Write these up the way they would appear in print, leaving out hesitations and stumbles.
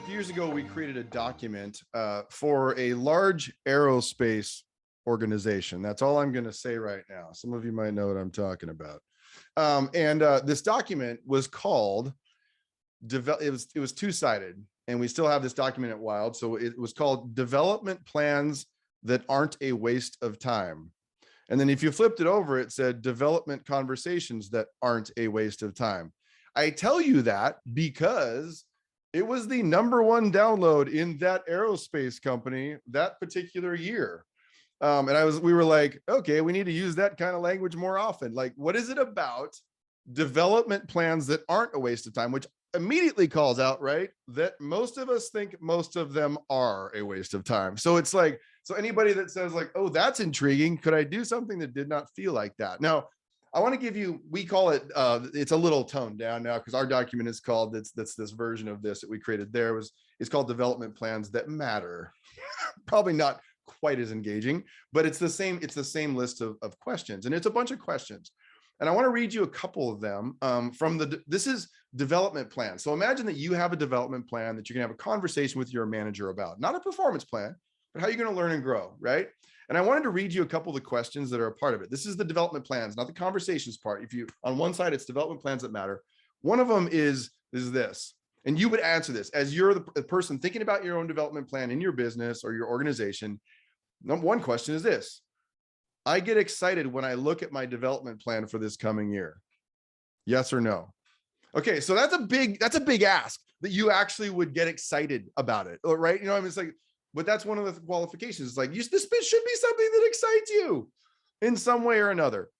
Years ago, we created a document for a large aerospace organization. That's all I'm going to say right now. Some of you might know what I'm talking about. This document was called, it was two-sided, and we still have this document at Wild. So it was called Development Plans That Aren't a Waste of Time. And then if you flipped it over, it said Development Conversations That Aren't a Waste of Time. I tell you that because it was the #1 download in that aerospace company that particular year. We were like, okay, we need to use that kind of language more often. Like, what is it about development plans that aren't a waste of time, which immediately calls out, right, that most of us think most of them are a waste of time. So it's like, so anybody that says like, oh, that's intriguing, could I do something that did not feel like that? Now, I want to give you, we call it, it's a little toned down now because our document is called, that's this version of this that we created there it's called Development Plans That Matter. Probably not quite as engaging, but it's the same list of questions, and it's a bunch of questions. And I want to read you a couple of them this is development plan. So imagine that you have a development plan that you're going to have a conversation with your manager about, not a performance plan, but how you're going to learn and grow, right? And I wanted to read you a couple of the questions that are a part of it. This is the development plans, not the conversations part. If you, on one side, it's development plans that matter. One of them is this, and you would answer this as you're the person thinking about your own development plan in your business or your organization. Number one question is this: I get excited when I look at my development plan for this coming year. Yes or no? Okay, so that's a big ask that you actually would get excited about it, right? You know, I mean, it's like, but that's one of the qualifications. It's like, this should be something that excites you in some way or another.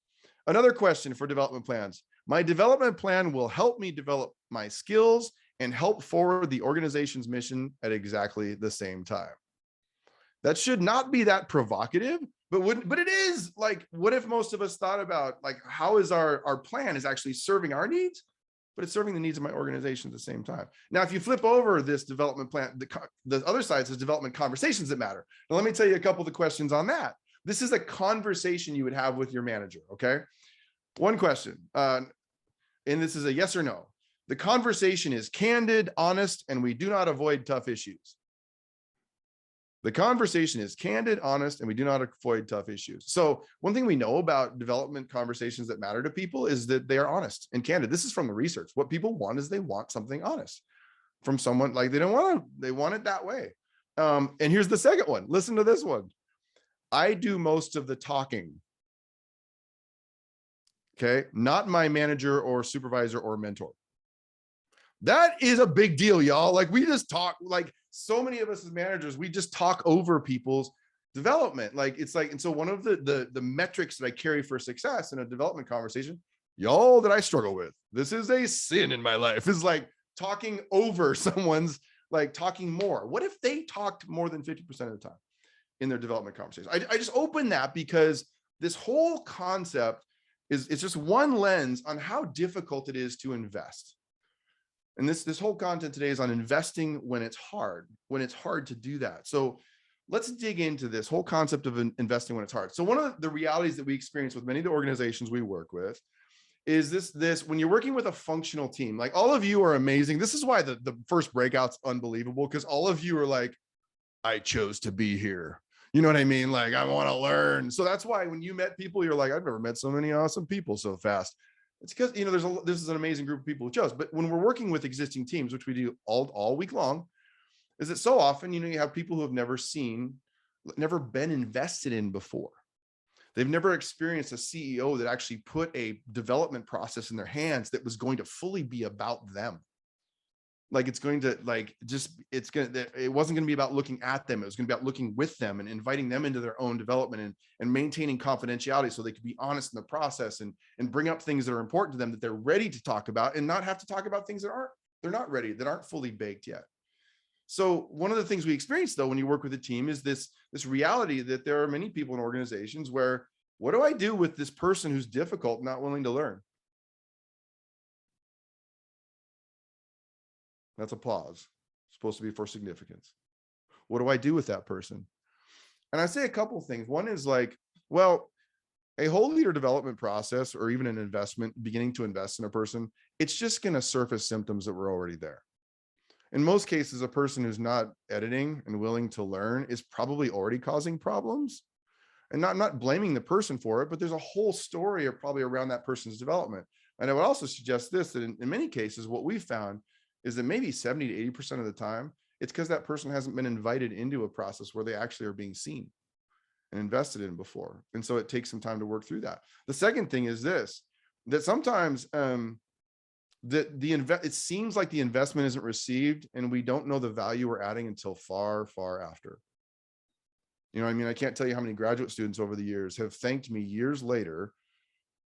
Another question for development plans: my development plan will help me develop my skills and help forward the organization's mission at exactly the same time. That should not be that provocative, but it is. Like, what if most of us thought about, like, how is our plan is actually serving our needs, but it's serving the needs of my organization at the same time. Now, if you flip over this development plan, the other side says development conversations that matter. Now, let me tell you a couple of the questions on that. This is a conversation you would have with your manager, okay? One question, and this is a yes or no. The conversation is candid, honest, and we do not avoid tough issues. The conversation is candid, honest, and we do not avoid tough issues. So one thing we know about development conversations that matter to people is that they are honest and candid. This is from the research. What people want is they want something honest from someone. Like, they want it that way. And here's the second one. Listen to this one. I do most of the talking. Okay, not my manager or supervisor or mentor. That is a big deal, y'all. Like, we just talk, like, so many of us as managers, we just talk over people's development. Like, it's like, and so one of the metrics that I carry for success in a development conversation, y'all, that I struggle with, this is a sin in my life, is like talking over someone's, like, talking more. What if they talked more than 50% of the time in their development conversation? I just open that because this whole concept it's just one lens on how difficult it is to invest. And this whole content today is on investing when it's hard to do that. So let's dig into this whole concept of investing when it's hard. So one of the realities that we experience with many of the organizations we work with is this when you're working with a functional team, like, all of you are amazing. This is why the first breakout's unbelievable, because all of you are like, I chose to be here. You know what I mean? Like, I want to learn. So that's why when you met people, you're like, I've never met so many awesome people so fast. It's because, you know, this is an amazing group of people who chose. But when we're working with existing teams, which we do all week long, is that so often, you know, you have people who have never been invested in before. They've never experienced a CEO that actually put a development process in their hands that was going to fully be about them. Like, it wasn't going to be about looking at them. It was going to be about looking with them and inviting them into their own development and maintaining confidentiality so they could be honest in the process and bring up things that are important to them that they're ready to talk about, and not have to talk about things that they're not ready, that aren't fully baked yet. So one of the things we experience, though, when you work with a team is this reality that there are many people in organizations where, what do I do with this person who's difficult, not willing to learn? That's applause. It's supposed to be for significance. What do I do with that person? And I say a couple of things. One is like, well, A whole leader development process, or even an investment, beginning to invest in a person, it's just going to surface symptoms that were already there. In most cases, a person who's not editing and willing to learn is probably already causing problems. And I'm not blaming the person for it, but there's a whole story probably around that person's development. And I would also suggest this, that in many cases, what we've found is that maybe 70 to 80% of the time, it's because that person hasn't been invited into a process where they actually are being seen and invested in before. And so it takes some time to work through that. The second thing is this, that sometimes it seems like the investment isn't received, and we don't know the value we're adding until far, far after. You know, I mean, I can't tell you how many graduate students over the years have thanked me years later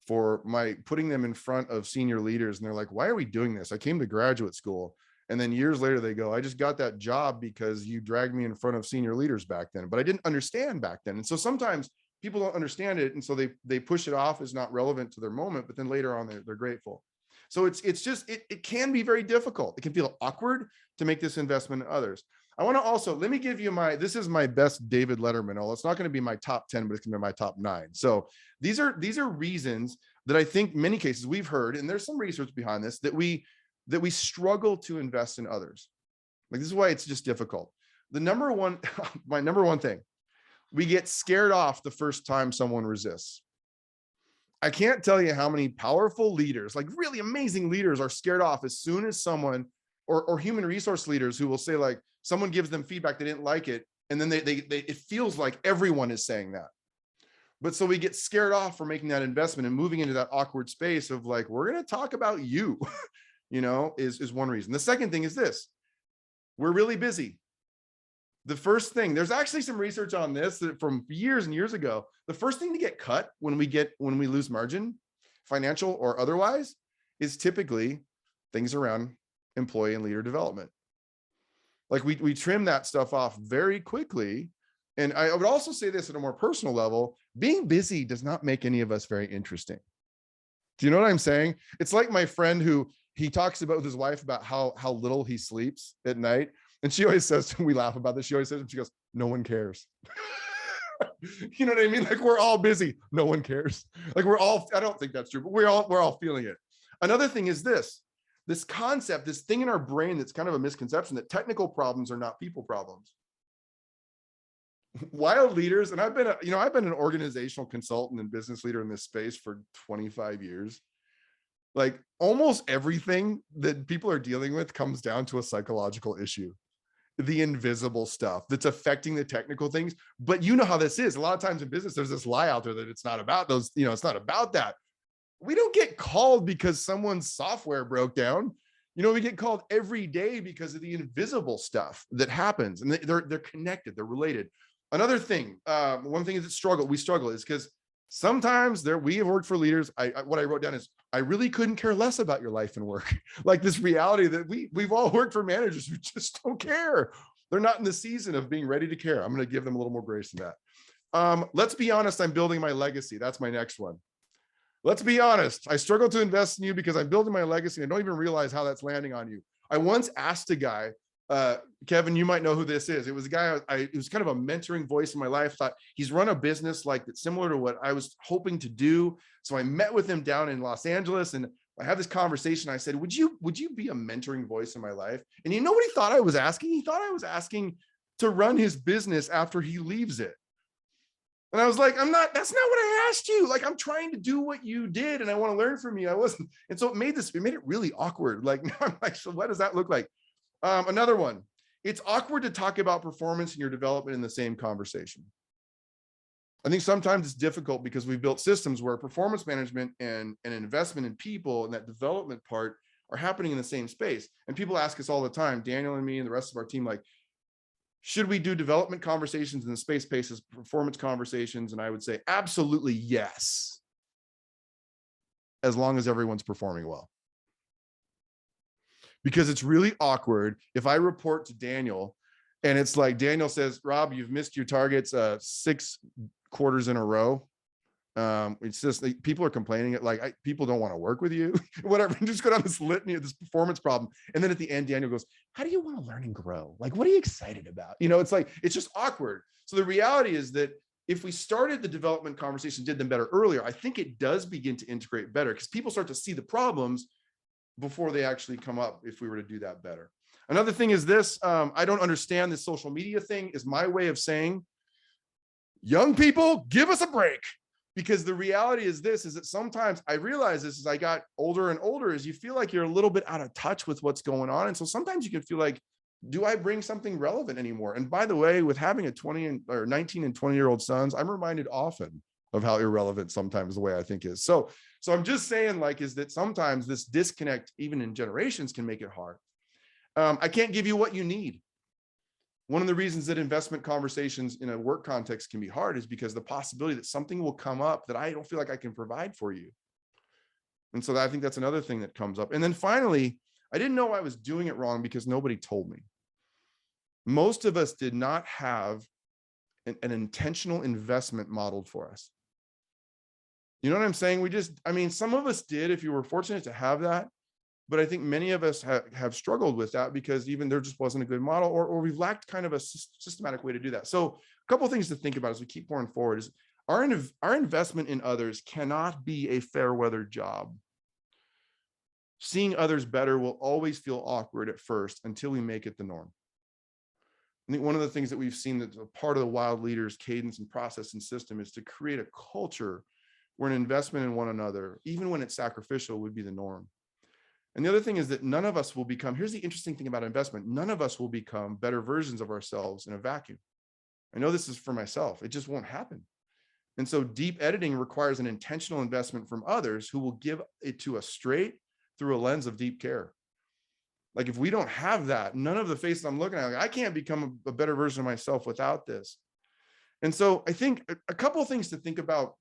for my putting them in front of senior leaders. And they're like, why are we doing this? I came to graduate school. And then years later, they go, I just got that job because you dragged me in front of senior leaders back then, but I didn't understand back then. And so sometimes people don't understand it. And so they push it off as not relevant to their moment, but then later on, they're grateful. So it can be very difficult. It can feel awkward to make this investment in others. I want to also, let me give you this is my best David Letterman. It's not going to be my top 10, but it's going to be my top 9. So these are reasons that I think many cases we've heard, and there's some research behind this, that we struggle to invest in others. Like, this is why it's just difficult. My number one thing, we get scared off the first time someone resists. I can't tell you how many powerful leaders, like really amazing leaders, are scared off as soon as someone, or human resource leaders who will say, like, someone gives them feedback, they didn't like it, and then it feels like everyone is saying that. But so we get scared off for making that investment and moving into that awkward space of like, we're going to talk about you, you know, is one reason. The second thing is this: we're really busy. The first thing, there's actually some research on this that from years and years ago, the first thing to get cut when we lose margin, financial or otherwise, is typically things around employee and leader development. Like we trim that stuff off very quickly. And I would also say this at a more personal level: being busy does not make any of us very interesting. Do you know what I'm saying? It's like my friend who he talks about with his wife about how little he sleeps at night. And she always says, we laugh about this, she always says, she goes, no one cares. You know what I mean? Like, we're all busy. No one cares. Like, I don't think that's true, but we're all feeling it. Another thing is this concept, this thing in our brain that's kind of a misconception, that technical problems are not people problems. Wild leaders, and I've been an organizational consultant and business leader in this space for 25 years. Like, almost everything that people are dealing with comes down to a psychological issue, the invisible stuff that's affecting the technical things. But you know how this is. A lot of times in business, there's this lie out there that it's not about those, it's not about that. We don't get called because someone's software broke down. We get called every day because of the invisible stuff that happens, and they're connected, they're related. Another thing, one thing that we struggle is because sometimes we have worked for leaders. What I wrote down is, I really couldn't care less about your life and work. Like, this reality that we've all worked for managers who just don't care. They're not in the season of being ready to care. I'm going to give them a little more grace than that. Let's be honest. I'm building my legacy. That's my next one. Let's be honest. I struggle to invest in you because I'm building my legacy. And I don't even realize how that's landing on you. I once asked a guy, Kevin, you might know who this is. It was a guy, it was kind of a mentoring voice in my life. Thought he's run a business like that's similar to what I was hoping to do. So I met with him down in Los Angeles, and I had this conversation. I said, would you be a mentoring voice in my life? And you know what he thought I was asking? He thought I was asking to run his business after he leaves it. And I was like, that's not what I asked you. Like, I'm trying to do what you did, and I want to learn from you. I wasn't. And so it made it really awkward. Like, now I'm like, so what does that look like? Another one, it's awkward to talk about performance and your development in the same conversation. I think sometimes it's difficult because we've built systems where performance management and investment in people and that development part are happening in the same space. And people ask us all the time, Daniel and me and the rest of our team, like, should we do development conversations in the space as performance conversations? And I would say absolutely yes, as long as everyone's performing well. Because it's really awkward if I report to Daniel and it's like, Daniel says, Rob, you've missed your targets 6 quarters in a row. It's just like, people are complaining, like, people don't want to work with you, whatever. And just go down this litany of this performance problem. And then at the end, Daniel goes, how do you want to learn and grow? Like, what are you excited about? It's like, it's just awkward. So the reality is that if we started the development conversation, did them better earlier, I think it does begin to integrate better because people start to see the problems before they actually come up if we were to do that better. Another thing is this, I don't understand this social media thing is my way of saying, young people, give us a break. Because the reality is this, is that sometimes I realize this as I got older and older, is you feel like you're a little bit out of touch with what's going on. And so sometimes you can feel like, do I bring something relevant anymore? And by the way, with having a 20 or 19 and 20-year-old sons, I'm reminded often of how irrelevant sometimes the way I think is. So I'm just saying, like, is that sometimes this disconnect, even in generations, can make it hard. I can't give you what you need. One of the reasons that investment conversations in a work context can be hard is because the possibility that something will come up that I don't feel like I can provide for you. And so I think that's another thing that comes up. And then finally, I didn't know I was doing it wrong because nobody told me. Most of us did not have an intentional investment modeled for us. You know what I'm saying? Some of us did, if you were fortunate to have that. But I think many of us have struggled with that because even there just wasn't a good model, or we've lacked kind of a systematic way to do that. So a couple of things to think about as we keep going forward is our investment in others cannot be a fair weather job. Seeing others better will always feel awkward at first until we make it the norm. I think one of the things that we've seen that's a part of the Wild Leaders cadence and process and system is to create a culture where an investment in one another, even when it's sacrificial, would be the norm. And the other thing is that none of us will become, here's the interesting thing about investment, none of us will become better versions of ourselves in a vacuum. I know this is for myself, it just won't happen. And so deep editing requires an intentional investment from others who will give it to us straight through a lens of deep care. Like if we don't have that, none of the faces I'm looking at, like, I can't become a better version of myself without this. And so I think a couple of things to think about,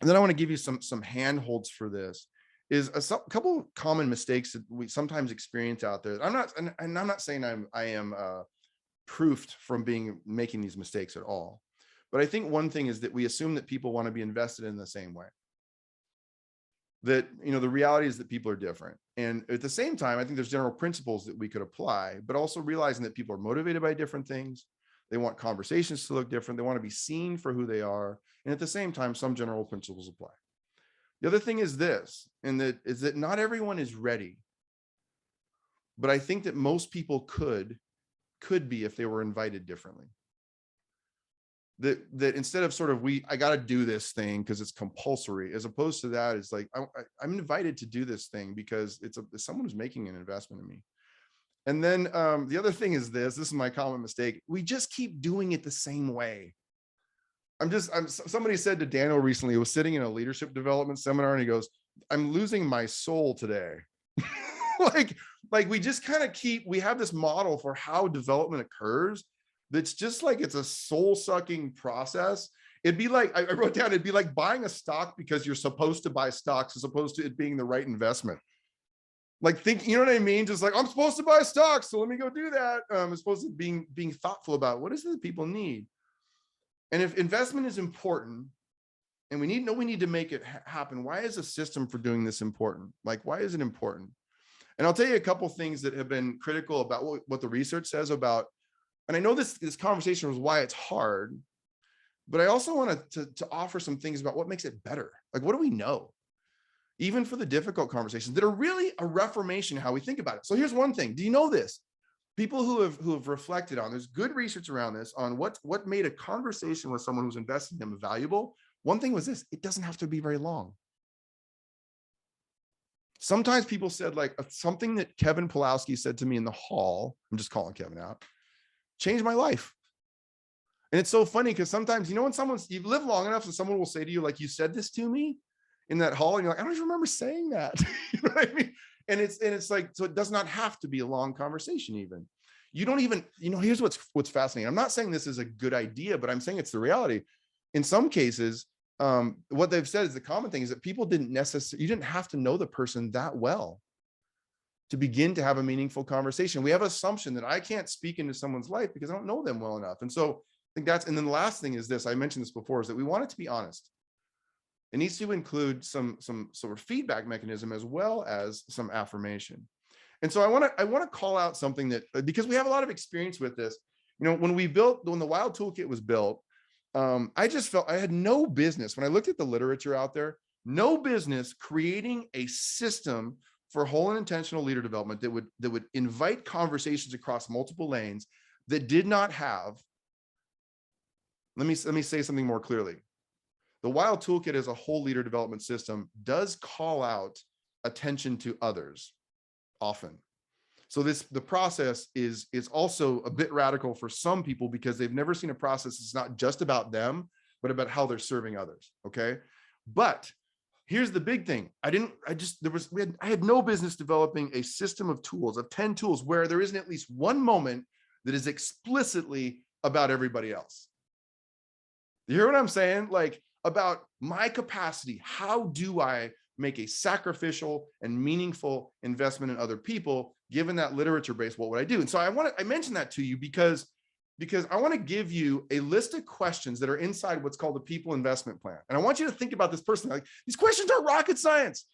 and then I want to give you some handholds for this. Is a couple of common mistakes that we sometimes experience out there. I'm not saying I am proofed from making these mistakes at all. But I think one thing is that we assume that people want to be invested in the same way. That, the reality is that people are different. And at the same time, I think there's general principles that we could apply, but also realizing that people are motivated by different things. They want conversations to look different. They want to be seen for who they are. And at the same time, some general principles apply. The other thing is this, and that is that not everyone is ready. But I think that most people could be if they were invited differently. That instead of sort of I got to do this thing because it's compulsory, as opposed to that, it's like I'm invited to do this thing because it's someone who's making an investment in me. And then the other thing is this is my common mistake. We just keep doing it the same way. Somebody said to Daniel recently, he was sitting in a leadership development seminar and he goes, I'm losing my soul today. like we just kind of we have this model for how development occurs. That's just like, it's a soul sucking process. It'd be like, I wrote down, it'd be like buying a stock because you're supposed to buy stocks as opposed to it being the right investment. Like you know what I mean? Just like, I'm supposed to buy stocks, so let me go do that. As opposed to being thoughtful about what is it that people need. And if investment is important and we need to make it happen, why is a system for doing this important? Like, why is it important? And I'll tell you a couple things that have been critical about what the research says about, and I know this conversation was why it's hard, but I also want to offer some things about what makes it better. Like, what do we know? Even for the difficult conversations that are really a reformation in how we think about it. So here's one thing. Do you know this? People who have reflected on, there's good research around this, on what made a conversation with someone who's investing in them valuable. One thing was this: it doesn't have to be very long. Sometimes people said, like, something that Kevin Pulowski said to me in the hall, I'm just calling Kevin out, changed my life. And it's so funny because sometimes, when you've lived long enough and someone will say to you, like, you said this to me in that hall, and you're like, I don't even remember saying that. You know what I mean? And it's like, so it does not have to be a long conversation. Even you don't even, here's what's fascinating. I'm not saying this is a good idea, but I'm saying it's the reality. In some cases, what they've said is the common thing is that people you didn't have to know the person that well to begin to have a meaningful conversation. We have an assumption that I can't speak into someone's life because I don't know them well enough. And so I think and then the last thing is this, I mentioned this before, is that we want it to be honest. It needs to include some sort of feedback mechanism as well as some affirmation. And so I want to call out something that, because we have a lot of experience with this, when the Wild Toolkit was built, I just felt I had no business, when I looked at the literature out there, no business creating a system for whole and intentional leader development that would invite conversations across multiple lanes that did not have, let me say something more clearly. The Wild Toolkit as a whole leader development system does call out attention to others often. So the process is also a bit radical for some people because they've never seen a process that's not just about them, but about how they're serving others. Okay. But here's the big thing. I had no business developing a system of tools, of 10 tools, where there isn't at least one moment that is explicitly about everybody else. You hear what I'm saying? Like, about my capacity. How do I make a sacrificial and meaningful investment in other people, given that literature base? What would I do? And so I mentioned that to you because I want to give you a list of questions that are inside what's called the people investment plan. And I want you to think about this personally. Like, these questions are rocket science,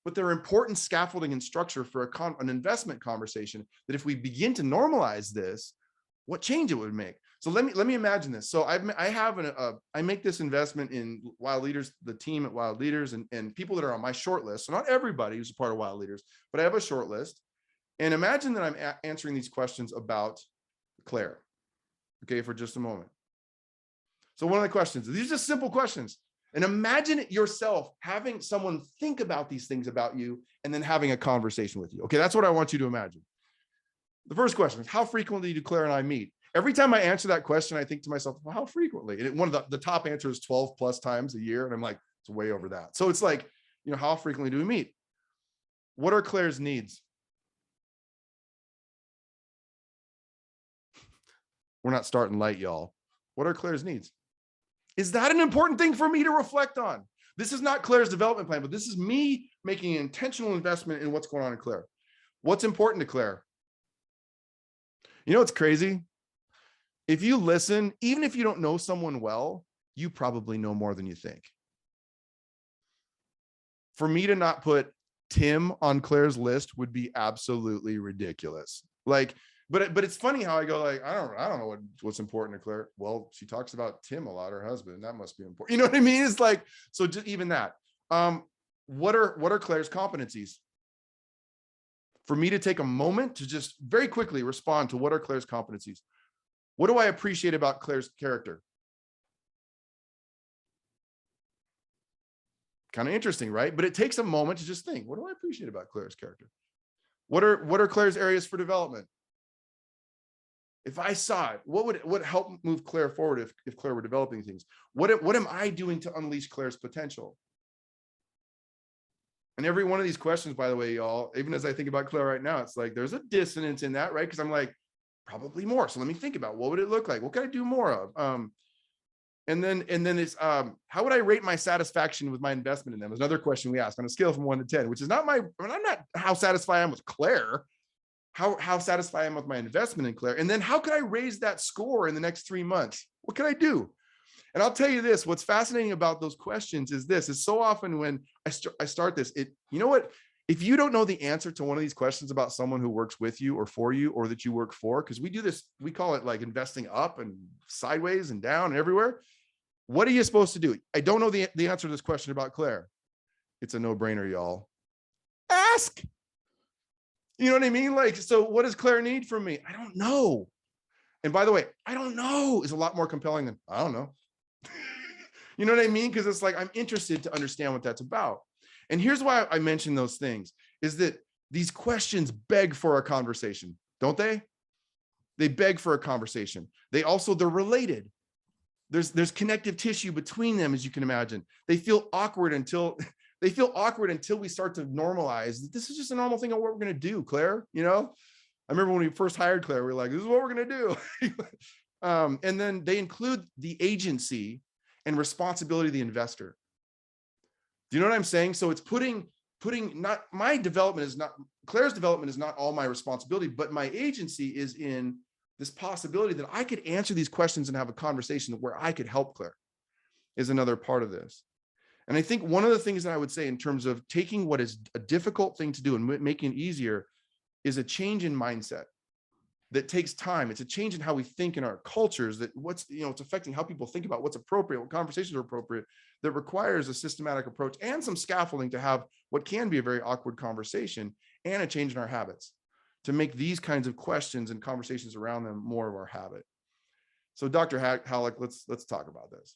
but they're important scaffolding and structure for an investment conversation that if we begin to normalize this, what change it would make. So let me imagine this. So I make this investment in Wild Leaders, the team at Wild Leaders, and people that are on my short list. So not everybody who's a part of Wild Leaders, but I have a short list. And imagine that I'm answering these questions about Claire. Okay, for just a moment. So one of the questions, these are just simple questions. And imagine it yourself having someone think about these things about you and then having a conversation with you. Okay, that's what I want you to imagine. The first question is, how frequently do Claire and I meet? Every time I answer that question, I think to myself, well, how frequently? And one of the top answers is 12 plus times a year. And I'm like, it's way over that. So it's like, how frequently do we meet? What are Claire's needs? We're not starting light, y'all. What are Claire's needs? Is that an important thing for me to reflect on? This is not Claire's development plan, but this is me making an intentional investment in what's going on in Claire. What's important to Claire? What's crazy? If you listen, even if you don't know someone well, you probably know more than you think. For me to not put Tim on Claire's list would be absolutely ridiculous. Like, but it's funny how I go like, I don't know what's important to Claire. Well, she talks about Tim a lot, her husband. That must be important. You know what I mean? It's like, so just even that. What are Claire's competencies? For me to take a moment to just very quickly respond to what are Claire's competencies. What do I appreciate about Claire's character? Kind of interesting, right? But it takes a moment to just think, what do I appreciate about Claire's character? What are Claire's areas for development? If I saw it, what would help move Claire forward if Claire were developing things? What am I doing to unleash Claire's potential? And every one of these questions, by the way, y'all, even as I think about Claire right now, it's like there's a dissonance in that, right? Because I'm like, probably more. So let me think about what would it look like? What could I do more of? And then it's how would I rate my satisfaction with my investment in them? Is another question we ask on a scale from 1 to 10, which is not I'm not how satisfied I am with Claire, how satisfied I am with my investment in Claire. And then how could I raise that score in the next 3 months? What can I do? And I'll tell you this, what's fascinating about those questions is this, is so often when I start this, what? If you don't know the answer to one of these questions about someone who works with you or for you, or that you work for, because we do this, we call it like investing up and sideways and down and everywhere. What are you supposed to do? I don't know the answer to this question about Claire. It's a no-brainer, y'all. Ask. You know what I mean? Like, so what does Claire need from me? I don't know. And by the way, I don't know is a lot more compelling than I don't know. You know what I mean? Because it's like, I'm interested to understand what that's about. And here's why I mention those things, is that these questions beg for a conversation, don't they? They beg for a conversation. They're related. There's connective tissue between them, as you can imagine. They feel awkward until we start to normalize that this is just a normal thing of what we're going to do, Claire. I remember when we first hired Claire, we were like, this is what we're going to do. And then they include the agency and responsibility of the investor. Do you know what I'm saying? So it's putting not my development is not Claire's development is not all my responsibility, but my agency is in this possibility that I could answer these questions and have a conversation where I could help Claire is another part of this. And I think one of the things that I would say in terms of taking what is a difficult thing to do and making it easier is a change in mindset. that takes time. It's a change in how we think in our cultures, that it's affecting how people think about what's appropriate, what conversations are appropriate, that requires a systematic approach and some scaffolding to have what can be a very awkward conversation, and a change in our habits to make these kinds of questions and conversations around them more of our habit. So Dr. Halleck, let's talk about this.